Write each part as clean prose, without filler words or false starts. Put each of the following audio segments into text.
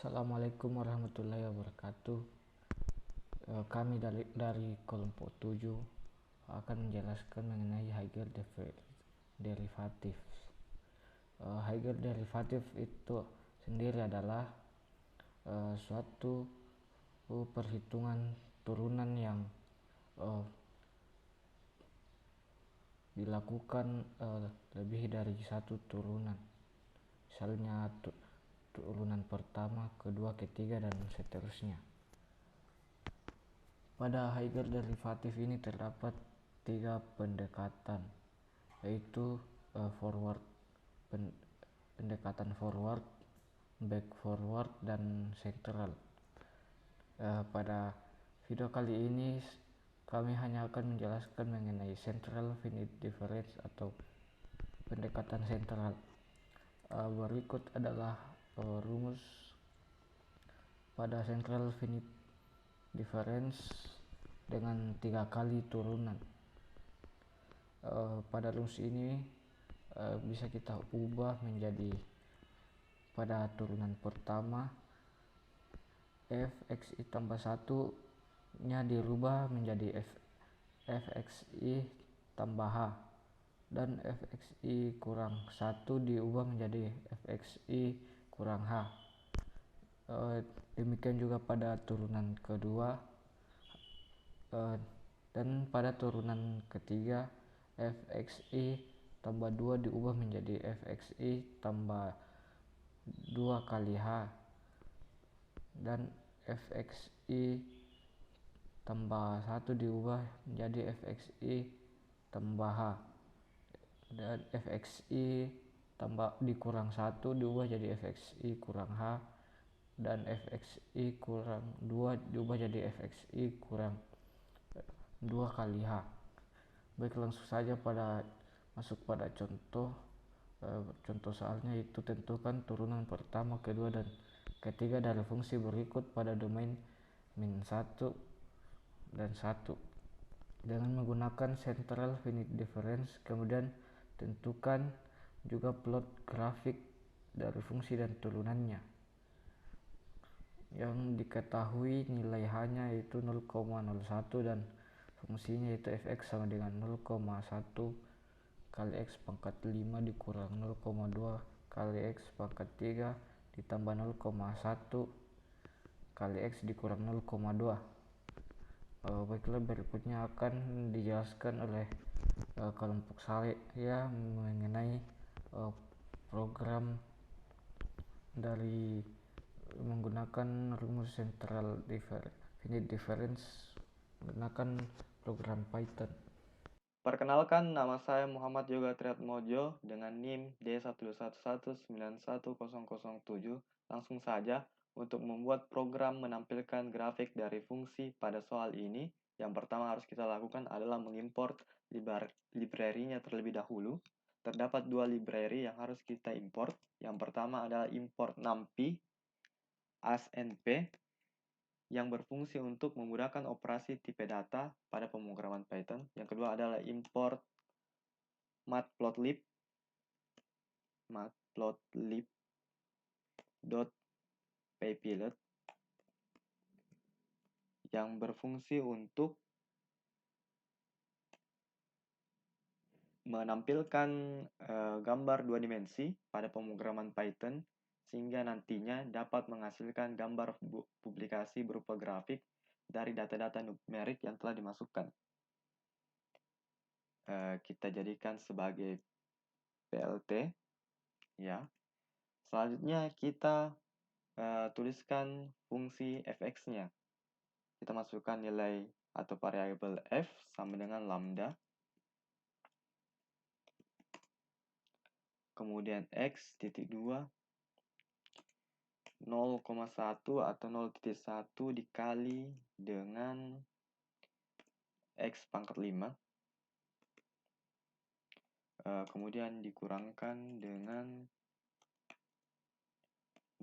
Assalamualaikum warahmatullahi wabarakatuh. Kami dari kelompok 7 akan menjelaskan mengenai Hegel derivatif. Hegel derivatif itu sendiri adalah suatu perhitungan turunan yang dilakukan lebih dari satu turunan. Misalnya turunan pertama, kedua, ketiga, dan seterusnya. Pada Hegel derivatif ini terdapat 3 pendekatan, yaitu pendekatan forward, back forward, dan central. Pada video kali ini kami hanya akan menjelaskan mengenai central finite difference atau pendekatan sentral. Berikut adalah rumus pada central finite difference dengan 3 kali turunan. Pada rumus ini bisa kita ubah menjadi pada turunan pertama fxi tambah 1 nya dirubah menjadi fxi tambah h, dan fxi kurang 1 diubah menjadi fxi kurang h. Demikian juga pada turunan kedua, dan pada turunan ketiga fxi tambah 2 diubah menjadi fxi tambah 2 kali h, dan fxi tambah 1 diubah menjadi fxi tambah h, dan fxi tambah dikurang 1 diubah jadi fxi kurang h, dan fxi kurang 2 diubah jadi fxi kurang 2 kali h. Baik, langsung saja masuk pada contoh soalnya, itu tentukan turunan pertama, kedua, dan ketiga dari fungsi berikut pada domain min 1 dan 1 dengan menggunakan central finite difference. Kemudian tentukan juga plot grafik dari fungsi dan turunannya. Yang diketahui nilai h-nya yaitu 0,01 dan fungsinya yaitu fx sama dengan 0,1 kali x pangkat 5 dikurang 0,2 kali x pangkat 3 ditambah 0,1 kali x dikurang 0,2. Baiklah, berikutnya akan dijelaskan oleh kelompok saya mengenai program dari menggunakan rumus central finite difference menggunakan program Python. Perkenalkan, nama saya Muhammad Yoga Triatmojo dengan NIM D111911007. Langsung saja untuk membuat program menampilkan grafik dari fungsi pada soal ini. Yang pertama harus kita lakukan adalah mengimport library-nya terlebih dahulu. Terdapat 2 library yang harus kita import. Yang pertama adalah import numpy asnp yang berfungsi untuk memudahkan operasi tipe data pada pemrograman Python. Yang kedua adalah import matplotlib.pypilot yang berfungsi untuk menampilkan gambar 2 dimensi pada pemrograman Python sehingga nantinya dapat menghasilkan gambar publikasi berupa grafik dari data-data numerik yang telah dimasukkan. Kita jadikan sebagai PLT ya. Selanjutnya kita tuliskan fungsi fx-nya. Kita masukkan nilai atau variabel f sama dengan lambda. Kemudian x titik 2 0,1 atau 0,1 dikali dengan x pangkat 5. Kemudian dikurangkan dengan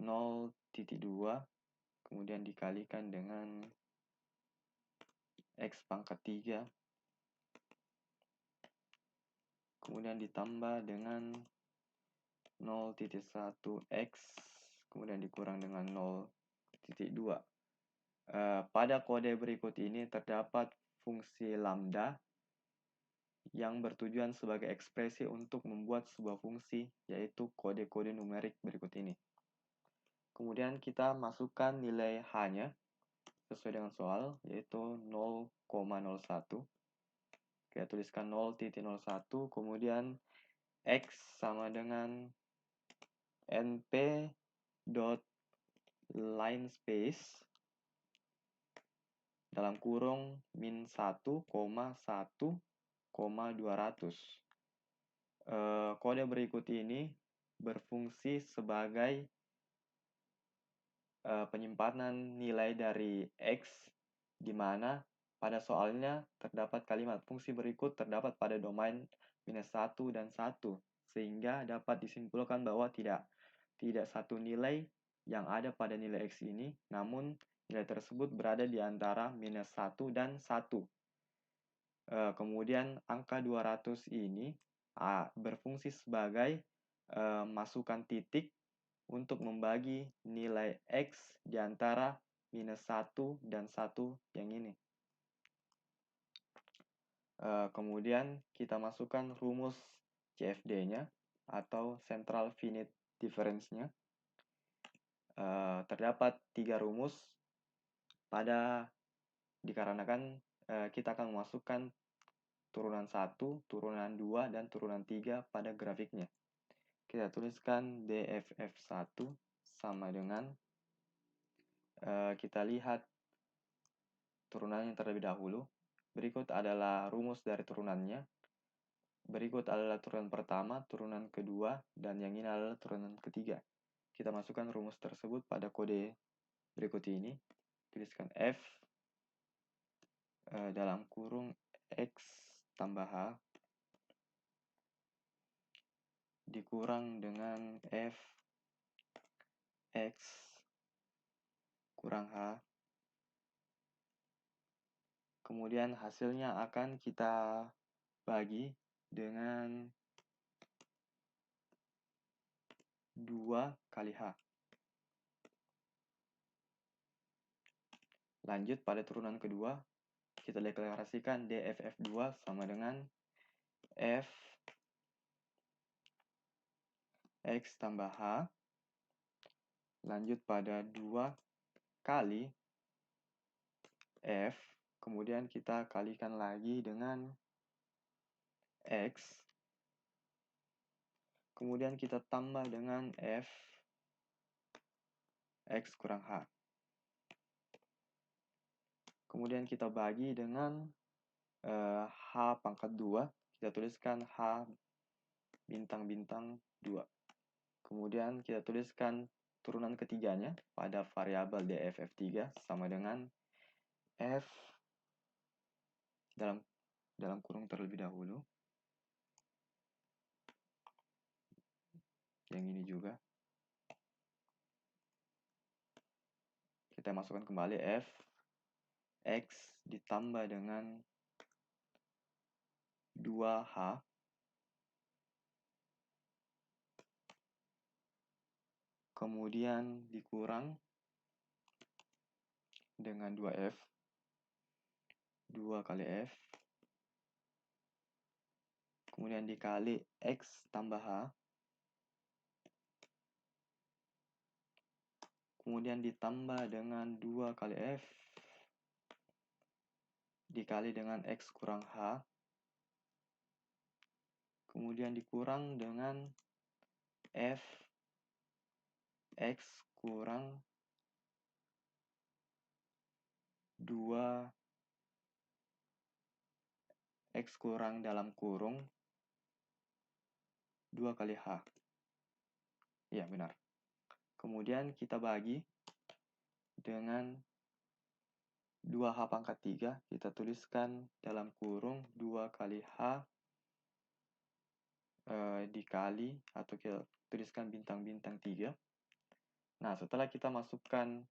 0,2, kemudian dikalikan dengan x pangkat 3, kemudian ditambah dengan 0,1x kemudian dikurang dengan 0,2. Pada kode berikut ini terdapat fungsi lambda yang bertujuan sebagai ekspresi untuk membuat sebuah fungsi, yaitu kode-kode numerik berikut ini. Kemudian kita masukkan nilai H-nya sesuai dengan soal, yaitu 0,01. Kita tuliskan 0,01, kemudian X sama dengan np dot line space dalam kurung min 1,1,200. Kode berikut ini berfungsi sebagai penyimpanan nilai dari X, di mana pada soalnya terdapat kalimat fungsi berikut terdapat pada domain -1 dan 1, sehingga dapat disimpulkan bahwa tidak satu nilai yang ada pada nilai X ini, namun nilai tersebut berada di antara -1 dan 1. Kemudian angka 200 ini berfungsi sebagai masukan titik untuk membagi nilai X di antara -1 dan 1 yang ini. Kemudian kita masukkan rumus CFD-nya atau Central Finite Difference-nya. Terdapat 3 rumus dikarenakan kita akan memasukkan turunan 1, turunan 2, dan turunan 3 pada grafiknya. Kita tuliskan DFF1 sama dengan kita lihat turunannya terlebih dahulu. Berikut adalah rumus dari turunannya. Berikut adalah turunan pertama, turunan kedua, dan yang ini adalah turunan ketiga. Kita masukkan rumus tersebut pada kode berikut ini. Tuliskan F dalam kurung X tambah H dikurang dengan F X kurang H. Kemudian hasilnya akan kita bagi dengan 2 kali H. Lanjut pada turunan kedua, kita deklarasikan DFF2 sama dengan F X tambah H. Lanjut pada 2 kali F, kemudian kita kalikan lagi dengan X. Kemudian kita tambah dengan F X kurang H. Kemudian kita bagi dengan H pangkat 2. Kita tuliskan H bintang-bintang 2. Kemudian kita tuliskan turunan ketiganya pada variabel DFF3 sama dengan F dalam kurung terlebih dahulu. Yang ini juga. Kita masukkan kembali F X ditambah dengan 2H kemudian dikurang dengan 2F 2 kali F kemudian dikali X tambah H kemudian ditambah dengan 2 kali F dikali dengan X kurang H kemudian dikurang dengan F X kurang 2 X kurang dalam kurung 2 kali H. Ya, benar. Kemudian kita bagi dengan 2H pangkat 3. Kita tuliskan dalam kurung 2 kali H dikali, atau kita tuliskan bintang-bintang 3. Nah, setelah kita masukkan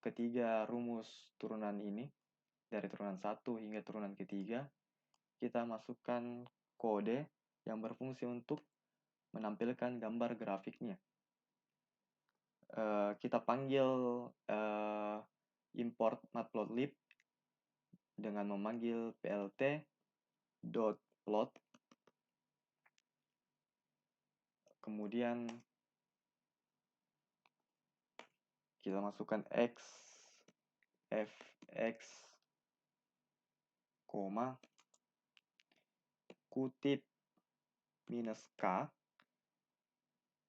ketiga rumus turunan ini, dari turunan 1 hingga turunan ketiga, kita masukkan kode yang berfungsi untuk menampilkan gambar grafiknya. kita panggil import matplotlib dengan memanggil plt.plot, kemudian kita masukkan x, fx, koma, kutip minus k.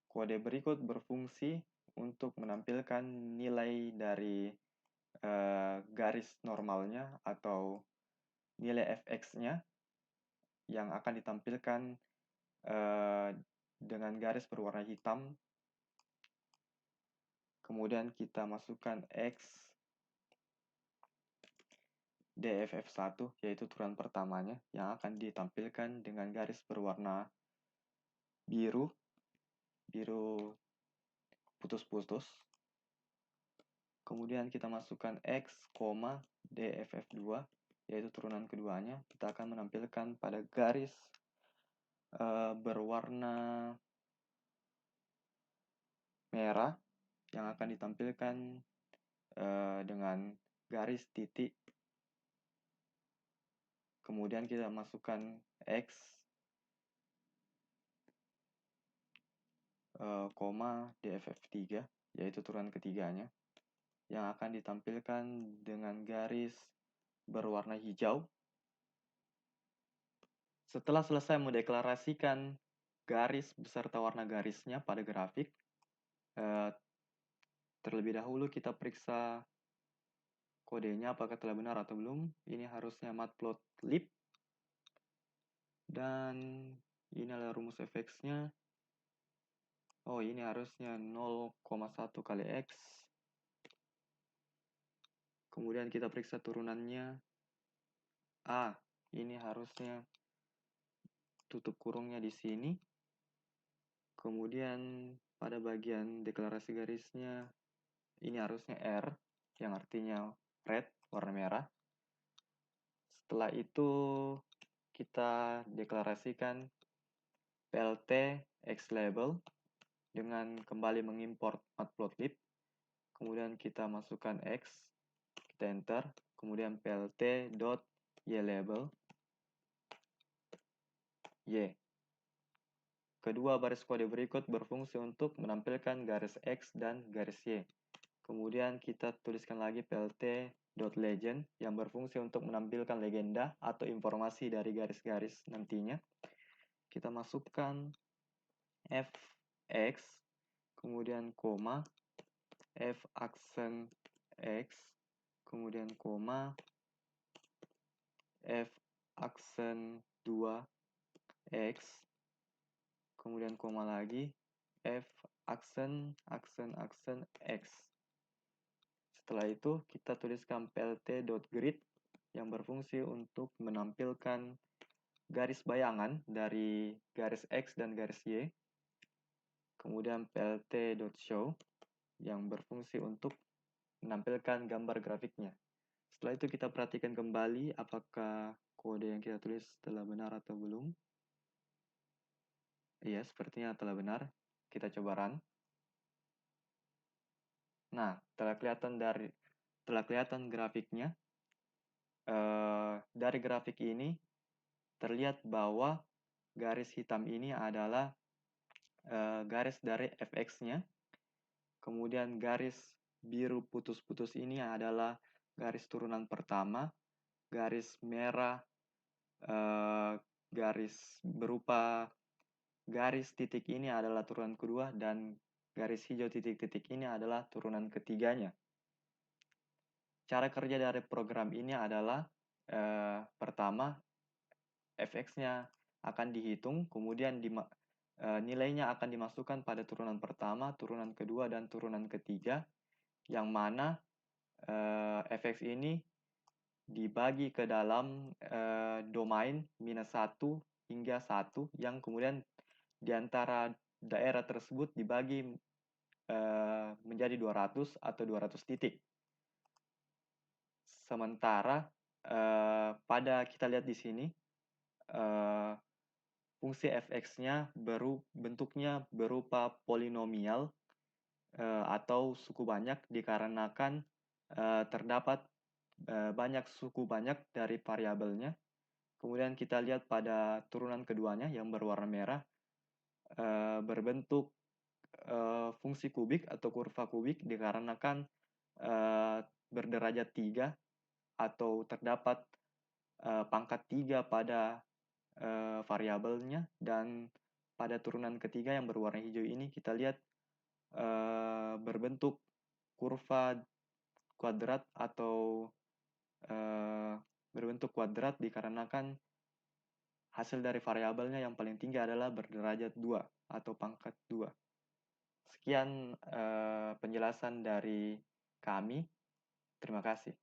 Kode berikut berfungsi untuk menampilkan nilai dari garis normalnya atau nilai fx-nya yang akan ditampilkan dengan garis berwarna hitam. Kemudian kita masukkan x dff1, yaitu turunan pertamanya yang akan ditampilkan dengan garis berwarna biru putus-putus. Kemudian kita masukkan x, dff2, yaitu turunan keduanya. Kita akan menampilkan pada garis berwarna merah yang akan ditampilkan dengan garis titik. Kemudian kita masukkan x, dff3, yaitu turunan ketiganya, yang akan ditampilkan dengan garis berwarna hijau. Setelah selesai mendeklarasikan garis beserta warna garisnya pada grafik, terlebih dahulu kita periksa kodenya apakah telah benar atau belum. Ini harusnya matplotlib, dan ini adalah rumus fx-nya. Oh, ini harusnya 0,1 kali x. Kemudian kita periksa turunannya. Ini harusnya tutup kurungnya di sini. Kemudian pada bagian deklarasi garisnya, ini harusnya R, yang artinya red, warna merah. Setelah itu kita deklarasikan plt xlabel dengan kembali mengimport matplotlib. Kemudian kita masukkan x, kita enter, kemudian plt.ylabel y. Kedua baris kode berikut berfungsi untuk menampilkan garis x dan garis y. Kemudian kita tuliskan lagi plt.legend yang berfungsi untuk menampilkan legenda atau informasi dari garis-garis nantinya. Kita masukkan fx, kemudian koma, f aksen x, kemudian koma, f aksen 2x, kemudian koma lagi, f aksen x. Setelah itu kita tuliskan plt.grid yang berfungsi untuk menampilkan garis bayangan dari garis x dan garis y. Kemudian plt.show yang berfungsi untuk menampilkan gambar grafiknya. Setelah itu kita perhatikan kembali apakah kode yang kita tulis telah benar atau belum. Iya, sepertinya telah benar. Kita coba run. Nah, telah kelihatan grafiknya. Dari grafik ini terlihat bahwa garis hitam ini adalah garis dari fx-nya. Kemudian garis biru putus-putus ini adalah garis turunan pertama. Garis merah garis berupa garis titik ini adalah turunan kedua, dan garis hijau titik-titik ini adalah turunan ketiganya. Cara kerja dari program ini adalah pertama, fx-nya akan dihitung, kemudian nilainya akan dimasukkan pada turunan pertama, turunan kedua, dan turunan ketiga, yang mana fx ini dibagi ke dalam domain -1 hingga 1, yang kemudian di antara daerah tersebut dibagi menjadi 200 atau 200 titik. Sementara pada kita lihat di sini, fungsi fx-nya bentuknya berupa polinomial atau suku banyak dikarenakan terdapat banyak suku banyak dari variabelnya. Kemudian kita lihat pada turunan keduanya yang berwarna merah, berbentuk fungsi kubik atau kurva kubik dikarenakan berderajat 3 atau terdapat pangkat 3 pada variabelnya. Dan pada turunan ketiga yang berwarna hijau ini kita lihat berbentuk kurva kuadrat atau berbentuk kuadrat dikarenakan hasil dari variabelnya yang paling tinggi adalah berderajat 2 atau pangkat 2. Sekian penjelasan dari kami. Terima kasih.